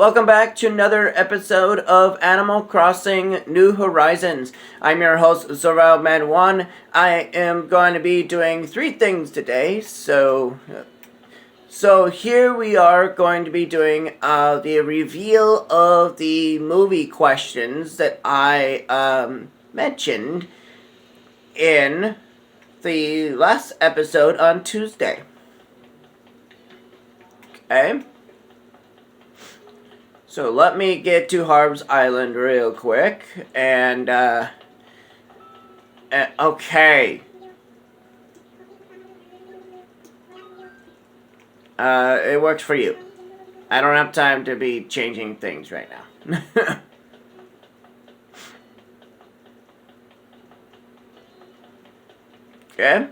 welcome back to another episode of Animal Crossing New Horizons. I'm your host, ZorelMan1. I am going to be doing 3 things today, so here we are going to be doing the reveal of the movie questions that I mentioned in the last episode on Tuesday. Okay? So let me get to Harb's Island real quick, and, okay. It works for you. I don't have time to be changing things right now. Okay?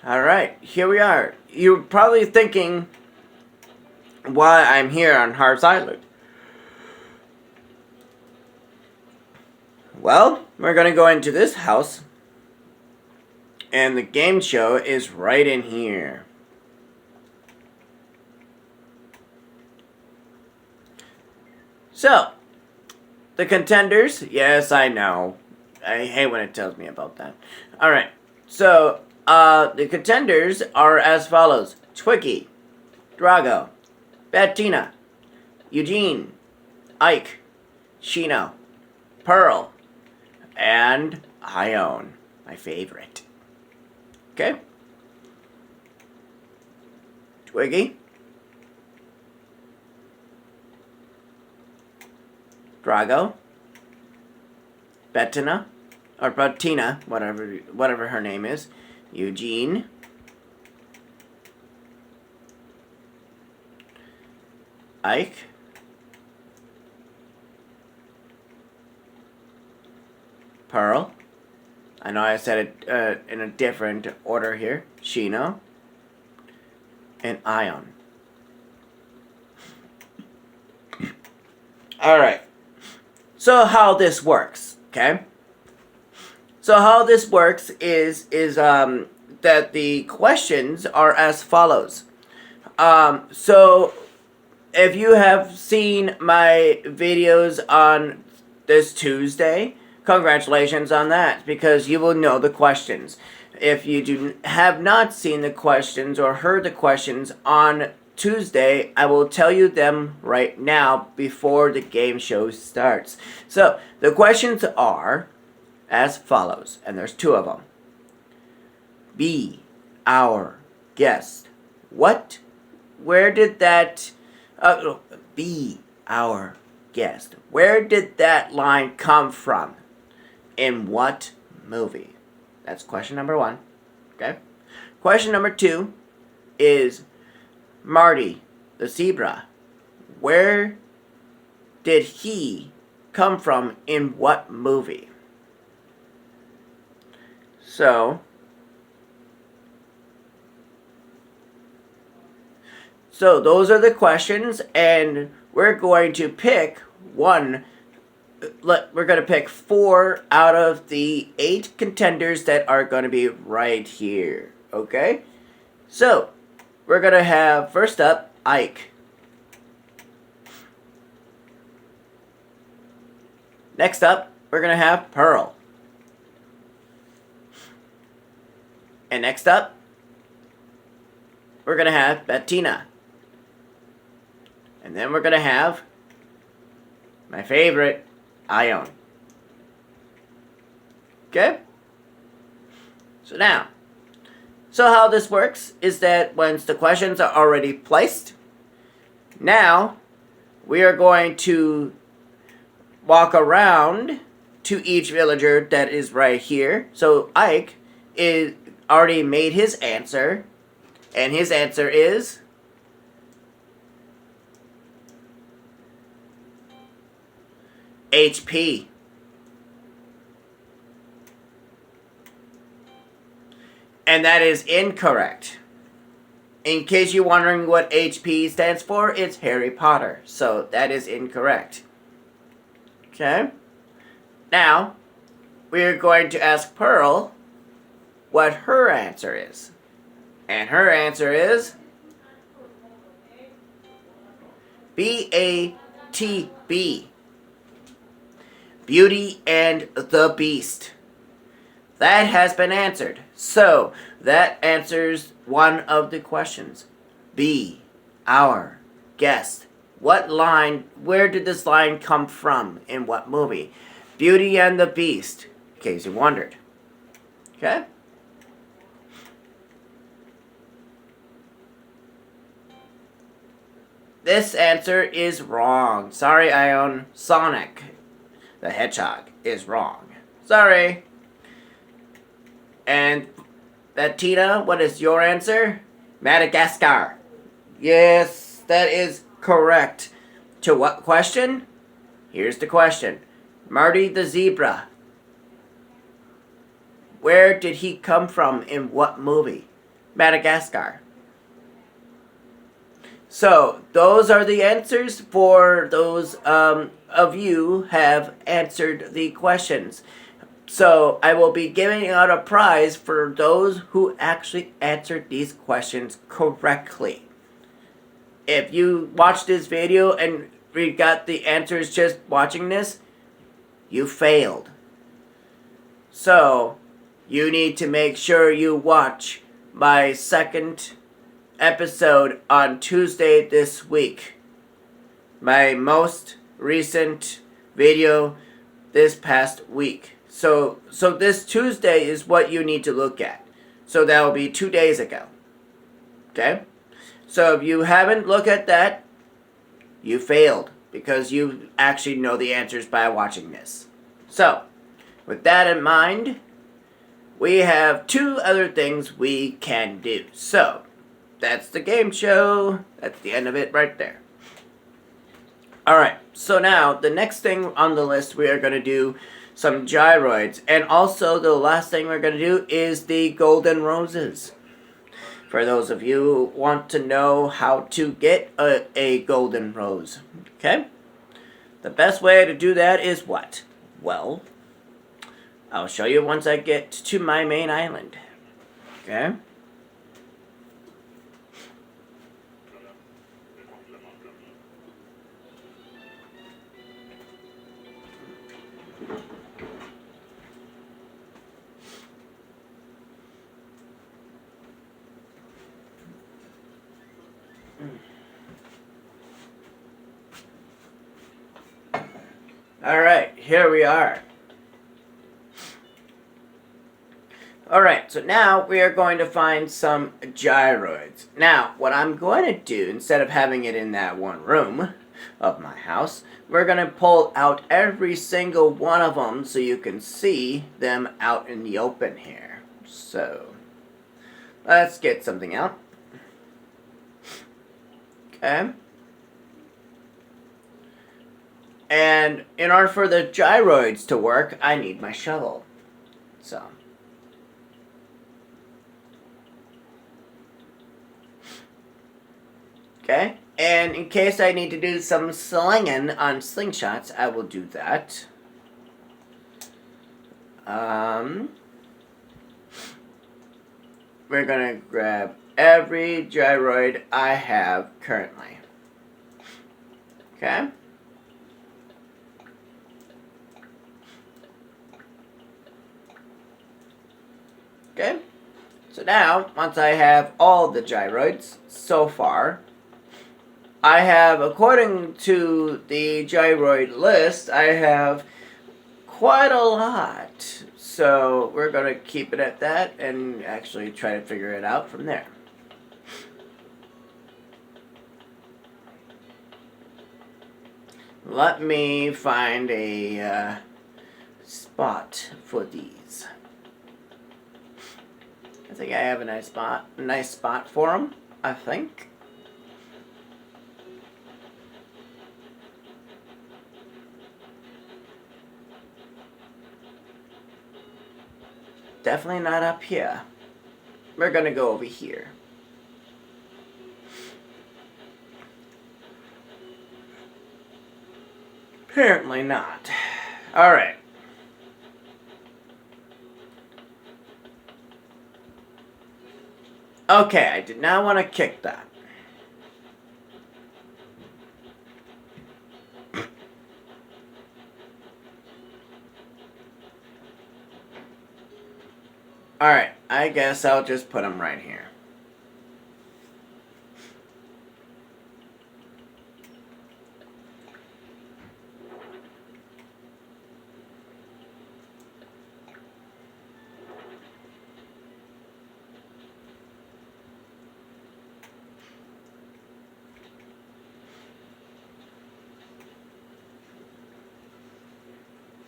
Alright, here we are. You're probably thinking why I'm here on Harb's Island. Well, we're going to go into this house, and the game show is right in here. So, the contenders, yes, I know. I hate when it tells me about that. Alright, so, the contenders are as follows. Twiggy, Drago, Bettina, Eugene, Ike, Shino, Pearl, and Ione, my favorite. Okay? Twiggy, Drago, Bettina, or Bettina, whatever her name is, Eugene, Ike, Pearl, I know I said it in a different order here, Shino, and Ione. Alright, so how this works, okay? So how this works is that the questions are as follows. So if you have seen my videos on this Tuesday, congratulations on that, because you will know the questions. If you have not seen the questions or heard the questions on Tuesday, I will tell you them right now before the game show starts. So the questions are as follows, and there's 2 of them. Be our guest. What? Where did that... be our guest. Where did that line come from? In what movie? That's question number 1. Okay? Question number 2 is Marty, the zebra. Where did he come from in what movie? So those are the questions, and we're going to pick one. We're going to pick 4 out of the 8 contenders that are going to be right here. Okay? So, we're going to have, first up, Ike. Next up, we're going to have Pearl. And next up, we're going to have Bettina. And then we're going to have my favorite, Ione. Okay? So now, So how this works is that once the questions are already placed, now we are going to walk around to each villager that is right here. So Ike is already made his answer, and his answer is HP. And that is incorrect. In case you're wondering what HP stands for, it's Harry Potter. So that is incorrect. Okay? Now, we're going to ask Pearl what her answer is. And her answer is BATB. Beauty and the Beast. That has been answered. So, that answers one of the questions. B, our guest. What line, where did this line come from? In what movie? Beauty and the Beast, in case you wondered. Okay? This answer is wrong. Sorry, Ione. Sonic the Hedgehog is wrong. Sorry. And that Tina, what is your answer? Madagascar. Yes, that is correct. To what question? Here's the question. Marty the Zebra. Where did he come from in what movie? Madagascar. So, those are the answers for those of you who have answered the questions. So, I will be giving out a prize for those who actually answered these questions correctly. If you watched this video and we got the answers just watching this, you failed. So, you need to make sure you watch my second episode on Tuesday this week. My most recent video this past week. So this Tuesday is what you need to look at. So that will be 2 days ago. Okay? So if you haven't looked at that, you failed. Because you actually know the answers by watching this. So, with that in mind, we have 2 other things we can do. So, that's the game show. That's the end of it right there. Alright, so now the next thing on the list we are going to do some gyroids. And also the last thing we're going to do is the golden roses. For those of you who want to know how to get a golden rose. Okay? The best way to do that is what? Well, I'll show you once I get to my main island. Okay? Alright, here we are. Alright, so now we are going to find some gyroids. Now, what I'm going to do, instead of having it in that one room of my house, we're going to pull out every single one of them so you can see them out in the open here. So, let's get something out. Okay. And in order for the gyroids to work, I need my shovel. So. Okay. And in case I need to do some slinging on slingshots, I will do that. We're going to grab every gyroid I have currently. Okay. Okay, so now, once I have all the gyroids so far, I have, according to the gyroid list, I have quite a lot. So we're going to keep it at that and actually try to figure it out from there. Let me find a spot for these. I think I have a nice spot for them, I think. Definitely not up here. We're gonna go over here. Apparently not. Alright. Okay, I did not want to kick that. Alright, I guess I'll just put them right here.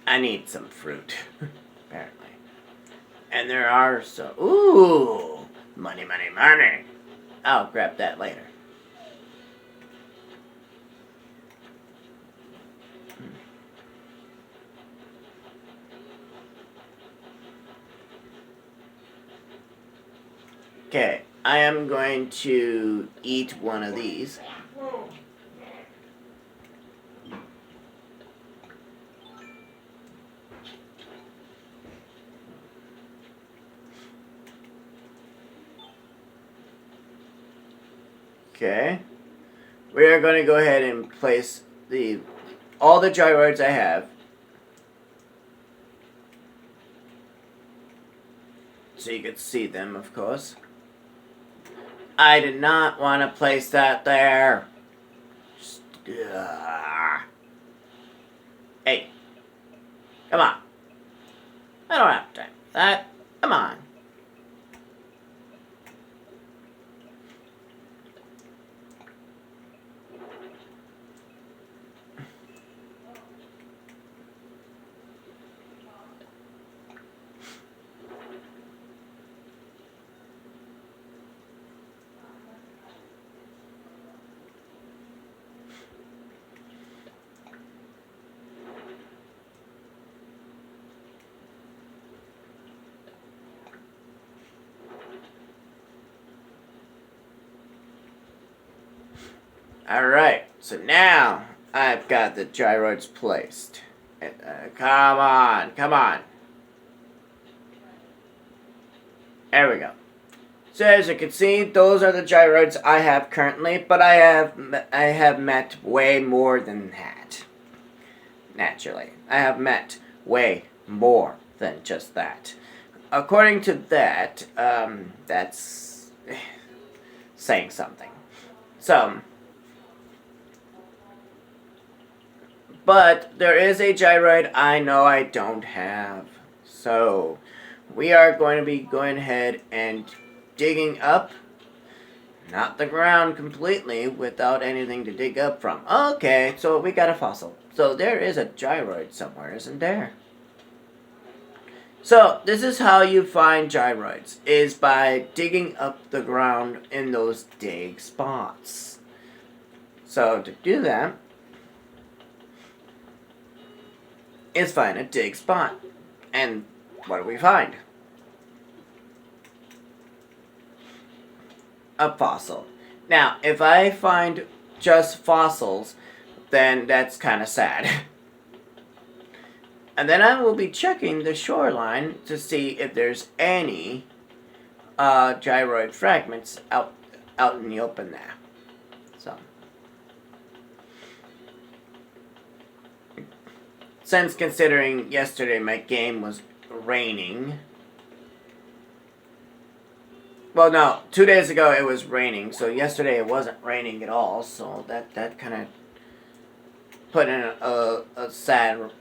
I need some fruit, apparently. And there are some... Ooh! Money, money, money! I'll grab that later. Okay, I am going to eat one of these. Okay. We are going to go ahead and place all the gyroids I have. So you can see them, of course. I did not want to place that there. Hey. Come on. I don't have time for that. Come on. Alright, so now I've got the gyroids placed. Come on, come on. There we go. So as you can see, those are the gyroids I have currently, but I have met way more than that. Naturally, I have met way more than just that. According to that, that's saying something. So, but there is a gyroid I know I don't have. So, we are going to be going ahead and digging up, not the ground completely, without anything to dig up from. Okay, so we got a fossil. So there is a gyroid somewhere, isn't there? So, this is how you find gyroids, is by digging up the ground in those dig spots. So, to do that, is find a dig spot. And what do we find? A fossil. Now, if I find just fossils, then that's kind of sad. And then I will be checking the shoreline to see if there's any gyroid fragments out in the open there. So, since considering yesterday my game was raining. Well, no, 2 days ago it was raining, so yesterday it wasn't raining at all, so that kind of put in a sad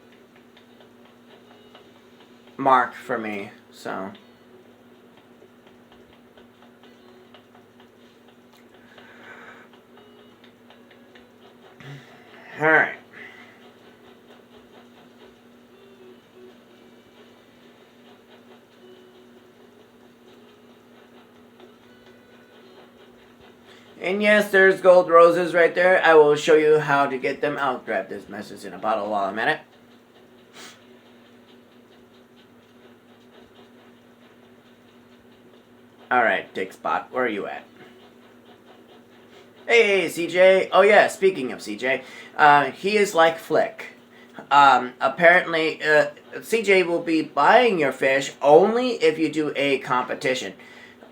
mark for me, so. Alright. And yes, there's gold roses right there. I will show you how to get them. I'll grab this message in a bottle while I'm at it. Alright, Dick Spot, where are you at? Hey, CJ. Oh yeah, speaking of CJ, he is like Flick. Apparently, CJ will be buying your fish only if you do a competition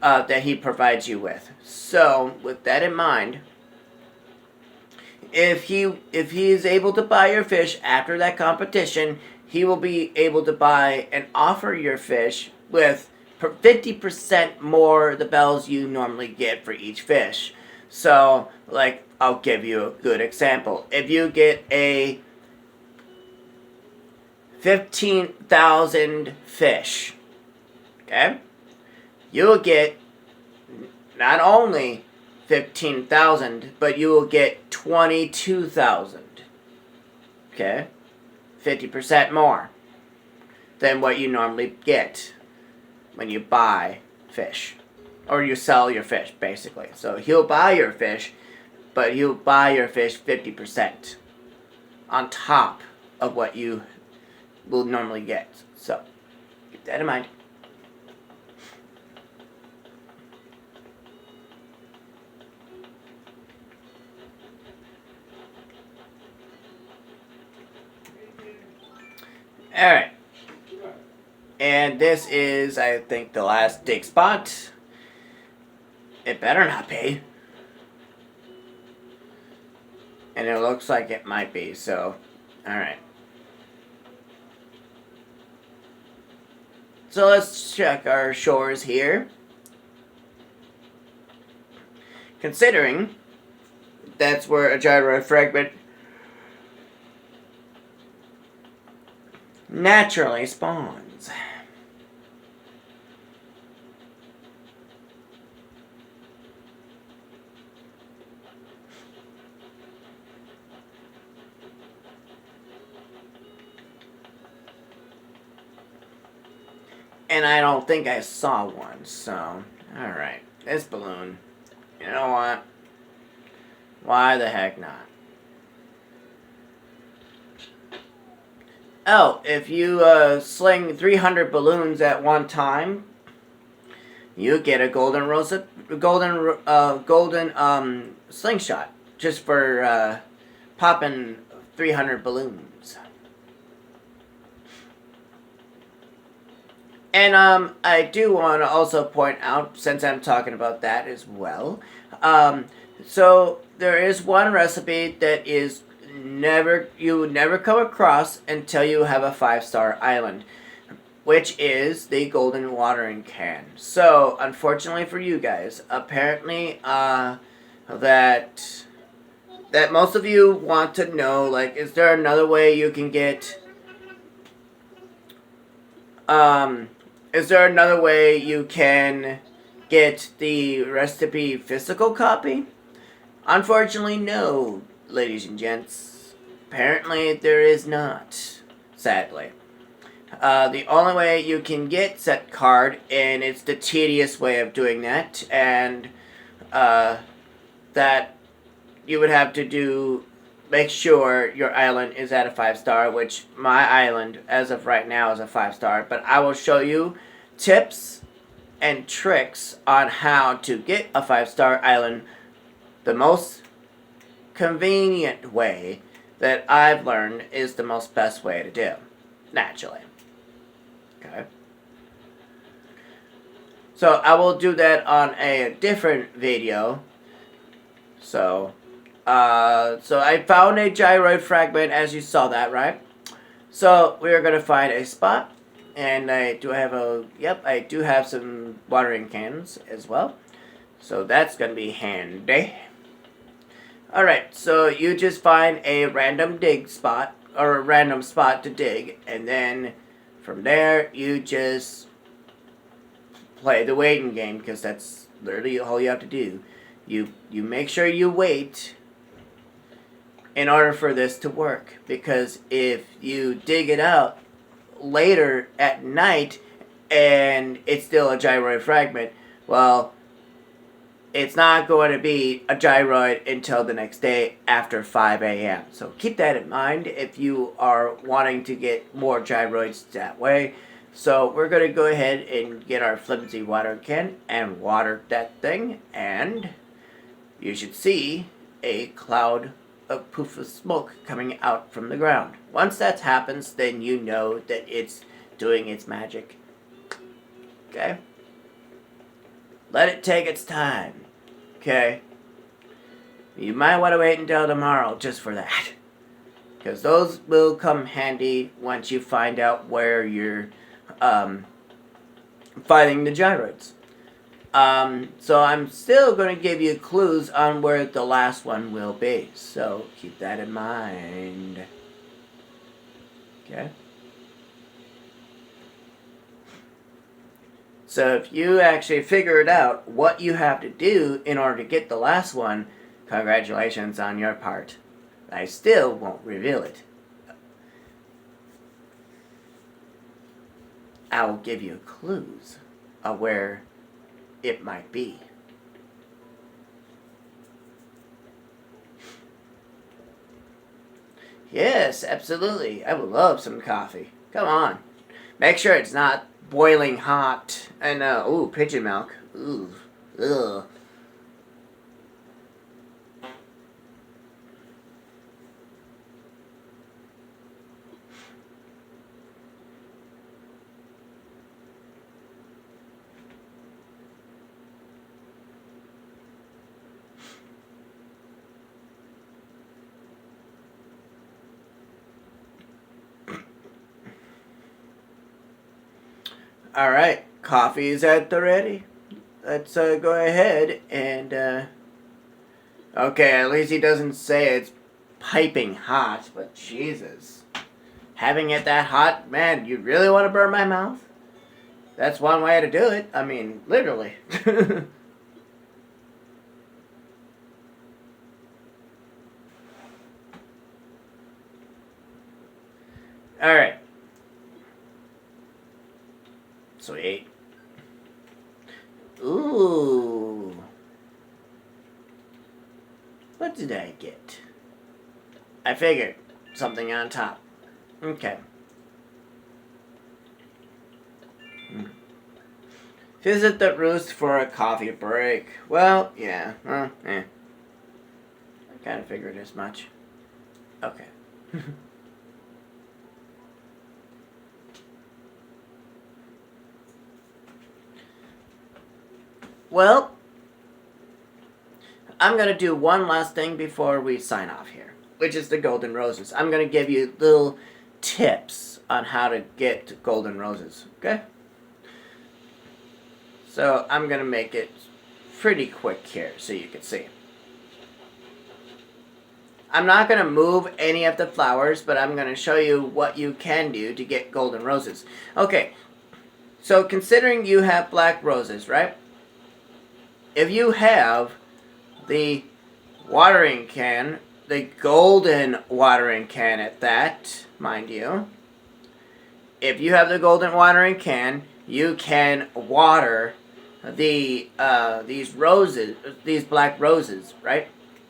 that he provides you with. So, with that in mind, if he is able to buy your fish after that competition, he will be able to buy and offer your fish with 50% more the bells you normally get for each fish. So, like, I'll give you a good example. If you get a 15,000 fish, okay, you will get not only 15,000, but you will get 22,000. Okay? 50% more than what you normally get when you buy fish. Or you sell your fish, basically. So he'll buy your fish, but he'll buy your fish 50% on top of what you will normally get. So, keep that in mind. Alright. And this is, I think, the last dig spot. It better not be. And it looks like it might be, so, alright. So let's check our shores here. Considering that's where a gyroid fragment naturally spawns. And I don't think I saw one, so, alright. This balloon, you know what? Why the heck not? Oh, if you sling 300 balloons at one time, you get a golden slingshot just for popping 300 balloons. And I do want to also point out, since I'm talking about that as well, so there is one recipe that is you would never come across until you have a 5-star island, which is the golden watering can. So unfortunately for you guys, apparently that most of you want to know, like, is there another way you can get is there another way you can get the recipe physical copy? Unfortunately, no, ladies and gents. Apparently, there is not, sadly. The only way you can get set card, and it's the tedious way of doing that, and that you would have to make sure your island is at a 5-star, which my island, as of right now, is a 5-star. But I will show you tips and tricks on how to get a 5-star island the most convenient way that I've learned is the most best way to do, naturally. Okay. So I will do that on a different video. So I found a gyroid fragment, as you saw that, right? So we are going to find a spot, and I do have some watering cans as well. So that's going to be handy. Alright, so you just find a random dig spot, or a random spot to dig, and then from there, you just play the waiting game, because that's literally all you have to do. You make sure you wait in order for this to work, because if you dig it out later at night and it's still a gyroid fragment, well, it's not going to be a gyroid until the next day after 5 a.m. So keep that in mind if you are wanting to get more gyroids that way. So we're going to go ahead and get our flimsy water can and water that thing, and you should see a cloud of poof of smoke coming out from the ground. Once that happens, then you know that it's doing its magic. Okay? Let it take its time. Okay? You might want to wait until tomorrow just for that, because those will come handy once you find out where you're finding the gyroids. So I'm still going to give you clues on where the last one will be. So keep that in mind. Okay? So if you actually figured out what you have to do in order to get the last one, congratulations on your part. I still won't reveal it. I will give you clues of where it might be. Yes, absolutely. I would love some coffee. Come on. Make sure it's not boiling hot. And, ooh, pigeon milk. Ooh, ugh. All right, coffee is at the ready. Let's go ahead and, okay, at least he doesn't say it's piping hot, but Jesus. Having it that hot, man, you really want to burn my mouth? That's one way to do it. I mean, literally. All right. Sweet. Ooh. What did I get? I figured. Something on top. Okay. Visit the roost for a coffee break. Well, yeah. I kind of figured as much. Okay. Well, I'm going to do one last thing before we sign off here, which is the golden roses. I'm going to give you little tips on how to get golden roses, okay? So I'm going to make it pretty quick here so you can see. I'm not going to move any of the flowers, but I'm going to show you what you can do to get golden roses. Okay, so considering you have black roses, right? If you have the watering can, the golden watering can at that, mind you, if you have the golden watering can, you can water these roses, these black roses, right?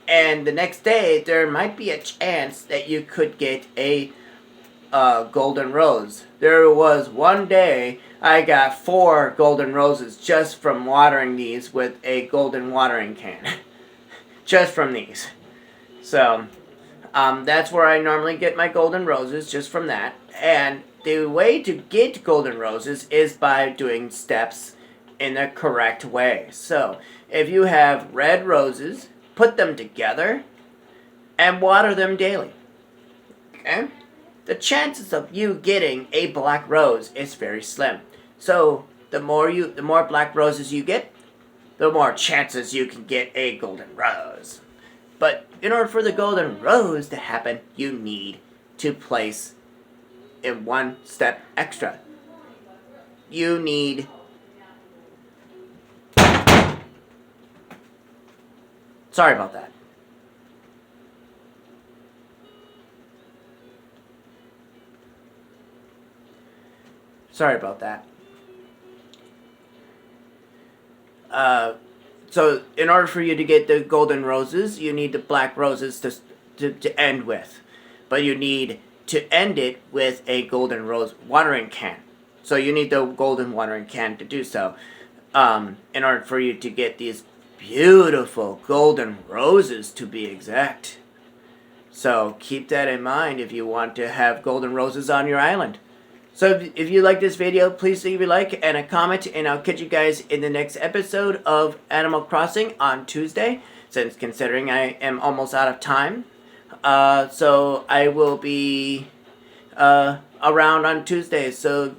And the next day, there might be a chance that you could get a golden rose. There was one day I got 4 golden roses just from watering these with a golden watering can. Just from these. So, that's where I normally get my golden roses, just from that. And the way to get golden roses is by doing steps in the correct way. So, if you have red roses, put them together and water them daily. Okay? The chances of you getting a black rose is very slim. So the more black roses you get, the more chances you can get a golden rose. But in order for the golden rose to happen, you need to place in one step extra. you need... Sorry about that. Sorry about that. So in order for you to get the golden roses, you need the black roses to end with. But you need to end it with a golden rose watering can. So you need the golden watering can to do so. In order for you to get these beautiful golden roses, to be exact. So keep that in mind if you want to have golden roses on your island. So if you like this video, please leave a like and a comment, and I'll catch you guys in the next episode of Animal Crossing on Tuesday, since considering I am almost out of time. So I will be around on Tuesday. So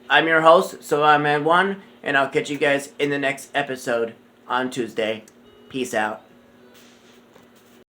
I'm your host, so I'm Ed1, and I'll catch you guys in the next episode on Tuesday. Peace out.